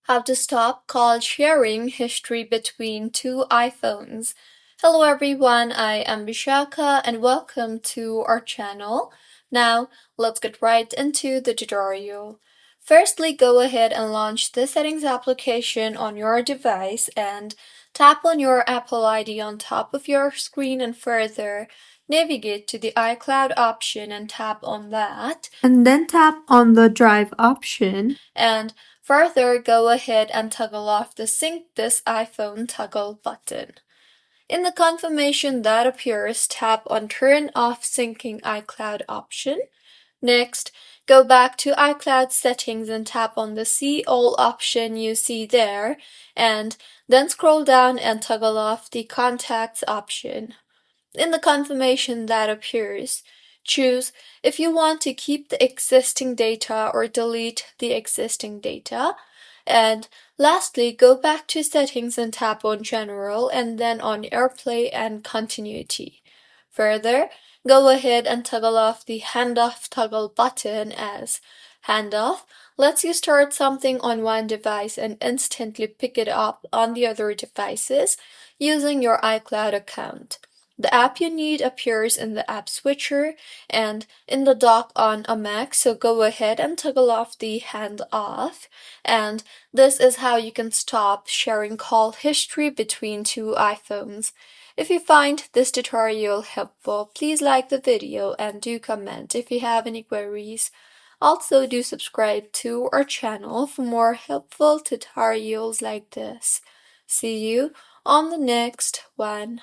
How to stop call sharing history between two iPhones. Hello everyone, I am Vishaka and welcome to our channel. Now, let's get right into the tutorial. Firstly, go ahead and launch the settings application on your device and tap on your Apple ID on top of your screen and further navigate to the iCloud option and tap on that. And then tap on the Drive option. And further, go ahead and toggle off the Sync This iPhone toggle button. In the confirmation that appears, tap on Turn Off Syncing iCloud option. Next, go back to iCloud settings and tap on the See All option you see there, and then scroll down and toggle off the Contacts option. In the confirmation that appears, choose if you want to keep the existing data or delete the existing data. And lastly, go back to settings and tap on General and then on AirPlay and Continuity. Further, go ahead and toggle off the Handoff toggle button, as handoff lets you start something on one device and instantly pick it up on the other devices using your iCloud account. The app you need appears in the app switcher and in the dock on a Mac, so go ahead and toggle off the hand off. And this is how you can stop sharing call history between two iPhones. If you find this tutorial helpful, please like the video and do comment if you have any queries. Also, do subscribe to our channel for more helpful tutorials like this. See you on the next one.